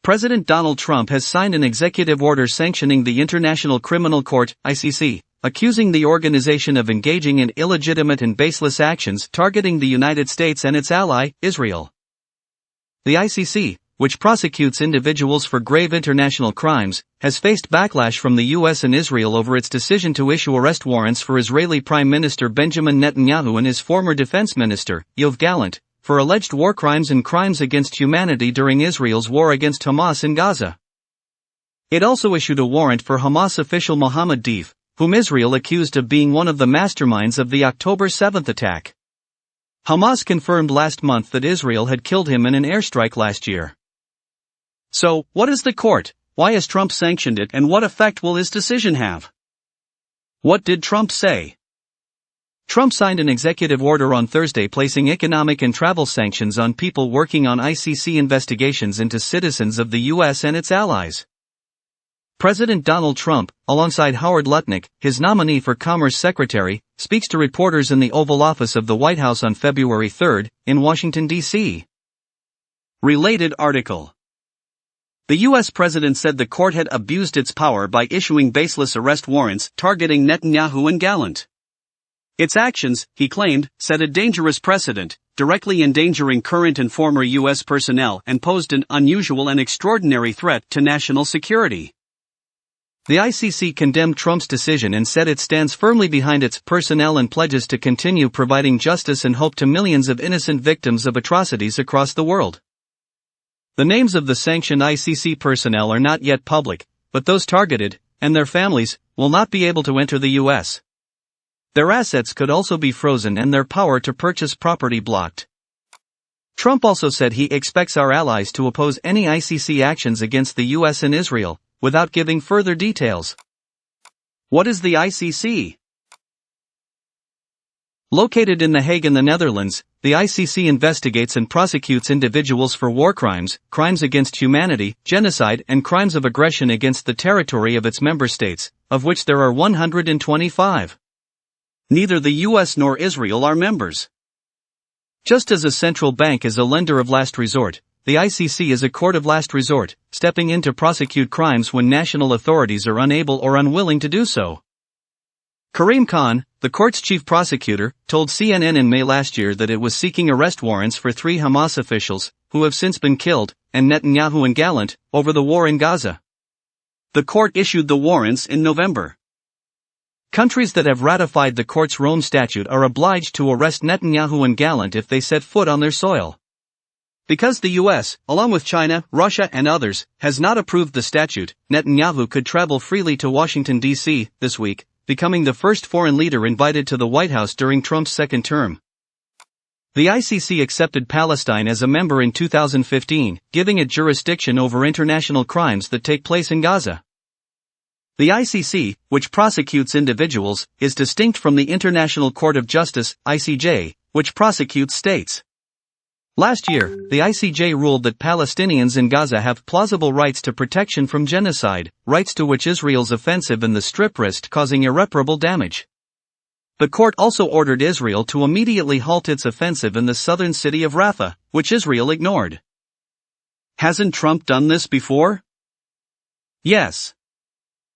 President Donald Trump has signed an executive order sanctioning the International Criminal Court, ICC, accusing the organization of engaging in illegitimate and baseless actions targeting the United States and its ally, Israel. The ICC, which prosecutes individuals for grave international crimes, has faced backlash from the US and Israel over its decision to issue arrest warrants for Israeli Prime Minister Benjamin Netanyahu and his former defense minister, Yoav Gallant, for alleged war crimes and crimes against humanity during Israel's war against Hamas in Gaza. It also issued a warrant for Hamas official Mohammed Deif, whom Israel accused of being one of the masterminds of the October 7 attack. Hamas confirmed last month that Israel had killed him in an airstrike last year. So, what is the court? Why has Trump sanctioned it, and what effect will his decision have? What did Trump say? Trump signed an executive order on Thursday placing economic and travel sanctions on people working on ICC investigations into citizens of the US and its allies. President Donald Trump, alongside Howard Lutnick, his nominee for Commerce Secretary, speaks to reporters in the Oval Office of the White House on February 3, in Washington, D.C. Related article. The U.S. president said the court had abused its power by issuing baseless arrest warrants targeting Netanyahu and Gallant. Its actions, he claimed, set a dangerous precedent, directly endangering current and former U.S. personnel and posed an unusual and extraordinary threat to national security. The ICC condemned Trump's decision and said it stands firmly behind its personnel and pledges to continue providing justice and hope to millions of innocent victims of atrocities across the world. The names of the sanctioned ICC personnel are not yet public, but those targeted, and their families, will not be able to enter the U.S. Their assets could also be frozen and their power to purchase property blocked. Trump also said he expects our allies to oppose any ICC actions against the U.S. and Israel, without giving further details. What is the ICC? Located in The Hague in the Netherlands, the ICC investigates and prosecutes individuals for war crimes, crimes against humanity, genocide, and crimes of aggression against the territory of its member states, of which there are 125. Neither the US nor Israel are members. Just as a central bank is a lender of last resort, the ICC is a court of last resort, stepping in to prosecute crimes when national authorities are unable or unwilling to do so. Karim Khan, the court's chief prosecutor, told CNN in May last year that it was seeking arrest warrants for 3 Hamas officials, who have since been killed, and Netanyahu and Gallant, over the war in Gaza. The court issued the warrants in November. Countries that have ratified the court's Rome Statute are obliged to arrest Netanyahu and Gallant if they set foot on their soil. Because the US, along with China, Russia and others, has not approved the statute, Netanyahu could travel freely to Washington, D.C., this week, becoming the first foreign leader invited to the White House during Trump's second term. The ICC accepted Palestine as a member in 2015, giving it jurisdiction over international crimes that take place in Gaza. The ICC, which prosecutes individuals, is distinct from the International Court of Justice, ICJ, which prosecutes states. Last year, the ICJ ruled that Palestinians in Gaza have plausible rights to protection from genocide, rights to which Israel's offensive in the Strip risked causing irreparable damage. The court also ordered Israel to immediately halt its offensive in the southern city of Rafah, which Israel ignored. Hasn't Trump done this before? Yes.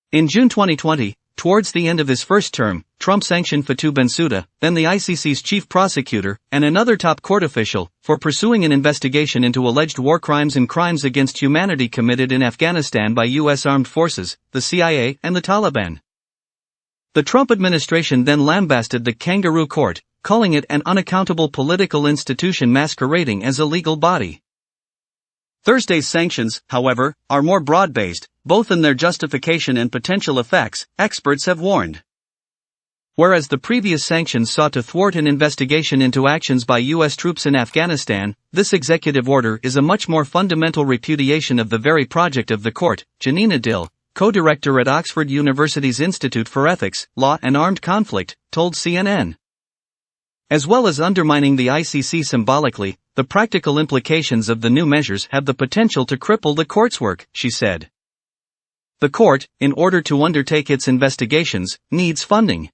In June 2020, towards the end of his first term, Trump sanctioned Fatou Bensouda, then the ICC's chief prosecutor, and another top court official, for pursuing an investigation into alleged war crimes and crimes against humanity committed in Afghanistan by U.S. armed forces, the CIA, and the Taliban. The Trump administration then lambasted the kangaroo court, calling it an unaccountable political institution masquerading as a legal body. Thursday's sanctions, however, are more broad-based, both in their justification and potential effects, experts have warned. Whereas the previous sanctions sought to thwart an investigation into actions by U.S. troops in Afghanistan, this executive order is a much more fundamental repudiation of the very project of the court, Janina Dill, co-director at Oxford University's Institute for Ethics, Law and Armed Conflict, told CNN. As well as undermining the ICC symbolically, the practical implications of the new measures have the potential to cripple the court's work, she said. The court, in order to undertake its investigations, needs funding.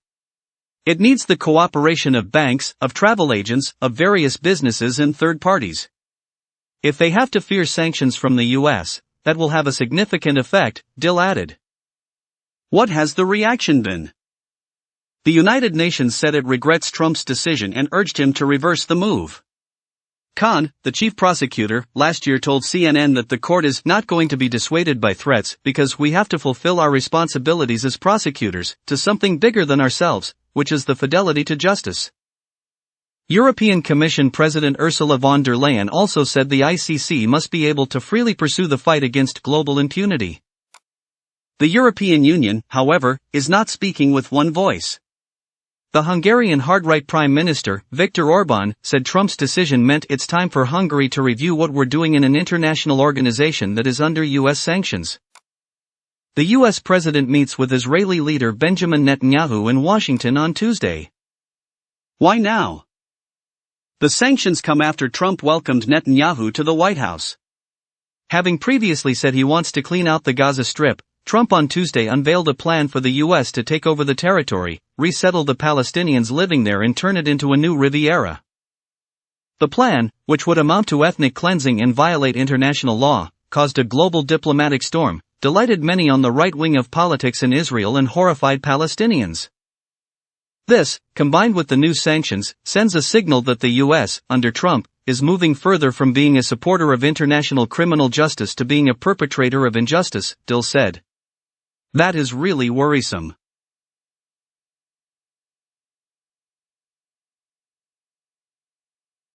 It needs the cooperation of banks, of travel agents, of various businesses and third parties. If they have to fear sanctions from the U.S., that will have a significant effect, Dill added. What has the reaction been? The United Nations said it regrets Trump's decision and urged him to reverse the move. Khan, the chief prosecutor, last year told CNN that the court is not going to be dissuaded by threats because we have to fulfill our responsibilities as prosecutors to something bigger than ourselves, which is the fidelity to justice. European Commission President Ursula von der Leyen also said the ICC must be able to freely pursue the fight against global impunity. The European Union, however, is not speaking with one voice. The Hungarian hard-right Prime Minister, Viktor Orbán, said Trump's decision meant it's time for Hungary to review what we're doing in an international organization that is under U.S. sanctions. The U.S. president meets with Israeli leader Benjamin Netanyahu in Washington on Tuesday. Why now? The sanctions come after Trump welcomed Netanyahu to the White House. Having previously said he wants to clean out the Gaza Strip, Trump on Tuesday unveiled a plan for the U.S. to take over the territory, resettle the Palestinians living there and turn it into a new Riviera. The plan, which would amount to ethnic cleansing and violate international law, caused a global diplomatic storm, delighted many on the right wing of politics in Israel and horrified Palestinians. This, combined with the new sanctions, sends a signal that the U.S., under Trump, is moving further from being a supporter of international criminal justice to being a perpetrator of injustice, Dill said. That is really worrisome.